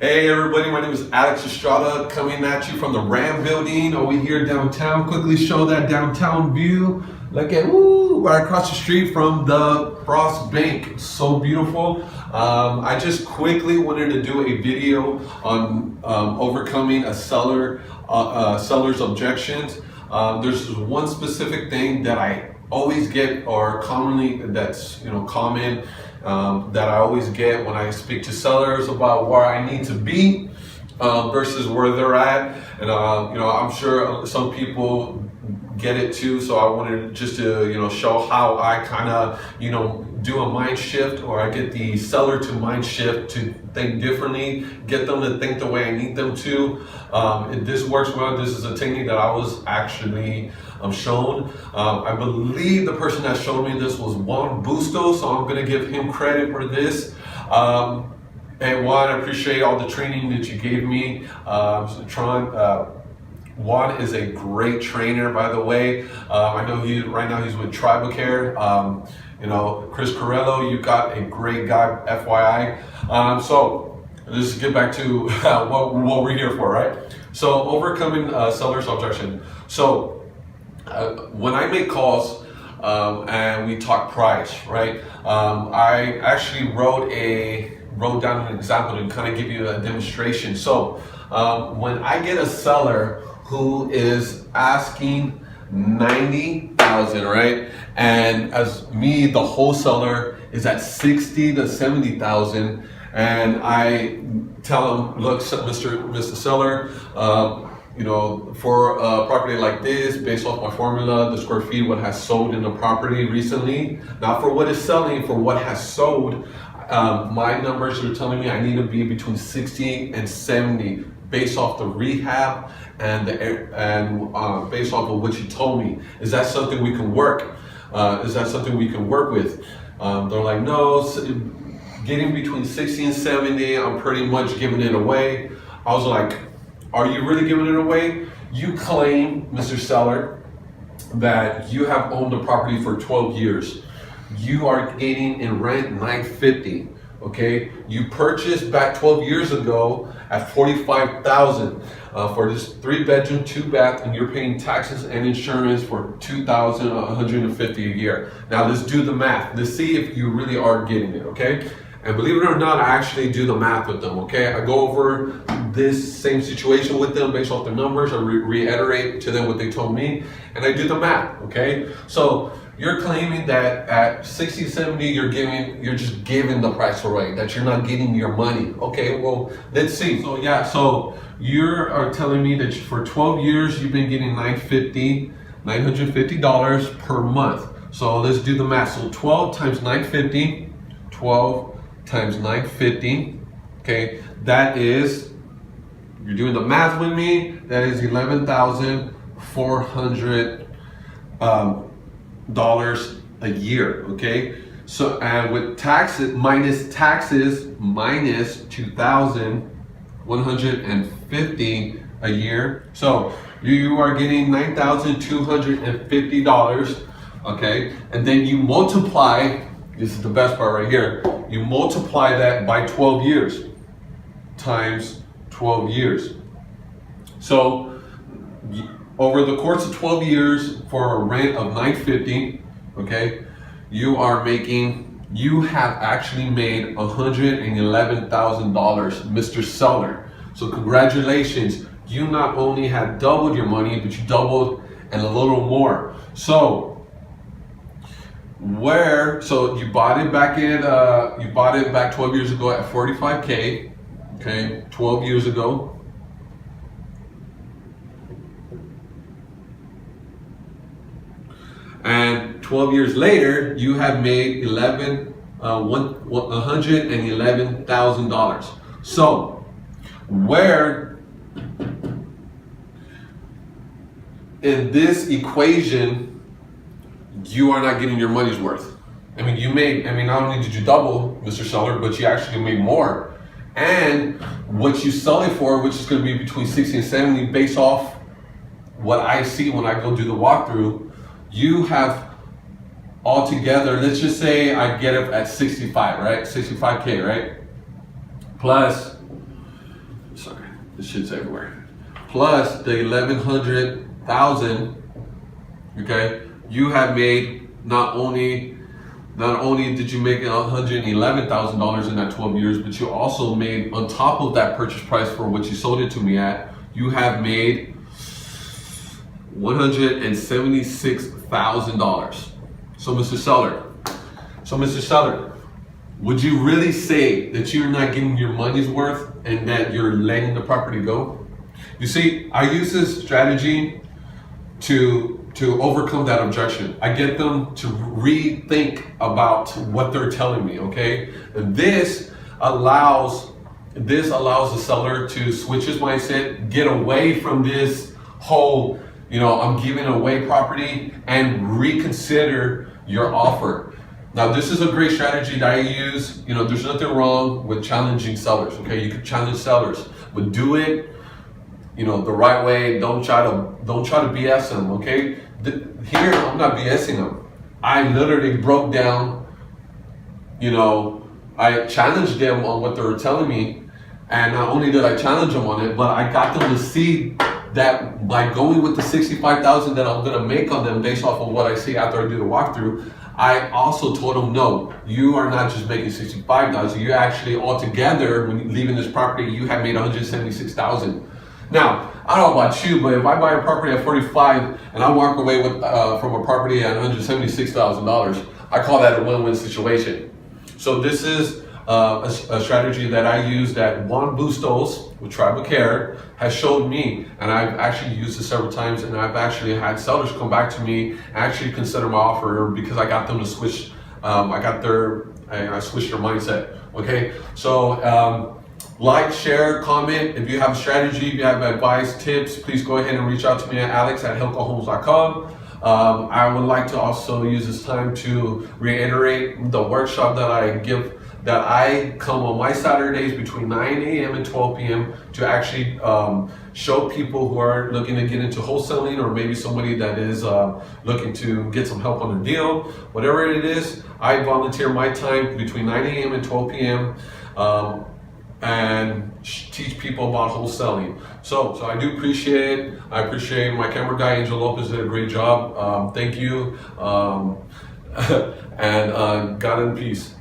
Hey everybody, my name is Alex Estrada coming at you from the Ram building over here downtown. Quickly show that downtown view. Look at, right across the street from the Frost Bank. So beautiful. I just quickly wanted to do a video on overcoming a seller's objections. There's one specific thing that I always get, or commonly that's common, that I always get when I speak to sellers about where I need to be versus where they're at. And I'm sure some people get it too, so I wanted just to show how I kind of do a mind shift, or I get the seller to mind shift to think differently, get them to think the way I need them to. This works well. This is a technique that I was actually shown. I believe the person that showed me this was Juan Bustos, so I'm going to give him credit for this. And Juan, I appreciate all the training that you gave me. Juan is a great trainer, by the way. I know right now he's with Tribacare. Chris Corello, you got a great guy, FYI. So let's get back to what we're here for, right? So overcoming seller's objection. So when I make calls and we talk price, right? I actually wrote down an example to kind of give you a demonstration. So when I get a seller who is asking $90,000, right? And as me, the wholesaler, is at $60,000 to $70,000, and I tell him, look, Mr. Seller, for a property like this, based off my formula, the square feet, what has sold in the property recently, not for what is selling, for what has sold, my numbers are telling me I need to be between 60 and 70 based off the rehab and based off of what you told me. Is that something we can work? Is that something we can work with? They're like, no, getting between 60 and 70, I'm pretty much giving it away. I was like, are you really giving it away? You claim, Mr. Seller, that you have owned the property for 12 years. You are getting in rent $950. Okay, you purchased back 12 years ago at $45,000 for this 3-bedroom, 2-bath, and you're paying taxes and insurance for $2,150 a year. Now let's do the math. Let's see if you really are getting it. Okay, and believe it or not, I actually do the math with them. Okay, I go over this same situation with them based off their numbers. I reiterate to them what they told me, and I do the math. Okay, so you're claiming that at 60, 70, you're just giving the price away, that you're not getting your money. Okay, well, let's see. So yeah, so you are telling me that for 12 years, you've been getting $950 per month. So let's do the math. So 12 times 950, 12 times 950, okay, that is, you're doing the math with me, that is $11,400 a year. Okay, so and with taxes minus $2,150 a year, so you are getting $9,250. Okay, and then you multiply, this is the best part right here, you multiply that by 12 years times 12 years. So over the course of 12 years, for a rent of $950, okay, you have actually made $111,000, Mr. Seller. So congratulations, you not only have doubled your money, but you doubled and a little more. So you bought it back 12 years ago at $45K, okay, 12 years ago. And 12 years later, you have made $111,000. So, where in this equation you are not getting your money's worth? I mean, not only did you double, Mr. Seller, but you actually made more. And what you sell it for, which is going to be between 60 and 70, based off what I see when I go do the walkthrough, you have altogether, let's just say I get it at 65, right? 65K, right? Plus This shit's everywhere. Plus the 1,100,000. Okay, you have made not only did you make $111,000 in that 12 years, but you also made, on top of that purchase price for what you sold it to me at, you have made $176,000. So Mr. Seller, would you really say that you're not getting your money's worth and that you're letting the property go? You see, I use this strategy to overcome that objection. I get them to rethink about what they're telling me, okay? And this allows the seller to switch his mindset, get away from this whole, I'm giving away property, and reconsider your offer. Now, this is a great strategy that I use. There's nothing wrong with challenging sellers, okay? You can challenge sellers, but do it the right way. Don't try to BS them, okay? Here, I'm not BSing them. I literally broke down, I challenged them on what they were telling me, and not only did I challenge them on it, but I got them to see that by going with the $65,000 that I'm gonna make on them based off of what I see after I do the walkthrough, I also told them, no, you are not just making $65,000. You actually altogether, when leaving this property, you have made $176,000. Now, I don't know about you, but if I buy a property at 45 and I walk away with from a property at $176,000, I call that a win-win situation. So this is a strategy that I use that Juan Bustos with Tribal Care has showed me, and I've actually used it several times, and I've actually had sellers come back to me and actually consider my offer because I got them to switch. I switched their mindset. Okay, so. Like, share, comment. If you have a strategy, if you have advice, tips, please go ahead and reach out to me at alex@helcohomes.com. I would like to also use this time to reiterate the workshop that I give, that I come on my Saturdays between 9 a.m. and 12 p.m. to actually show people who are looking to get into wholesaling, or maybe somebody that is looking to get some help on a deal. Whatever it is, I volunteer my time between 9 a.m. and 12 p.m. And teach people about wholesaling. So I do appreciate it. I appreciate my camera guy, Angel Lopez, did a great job. Thank you. And God in peace.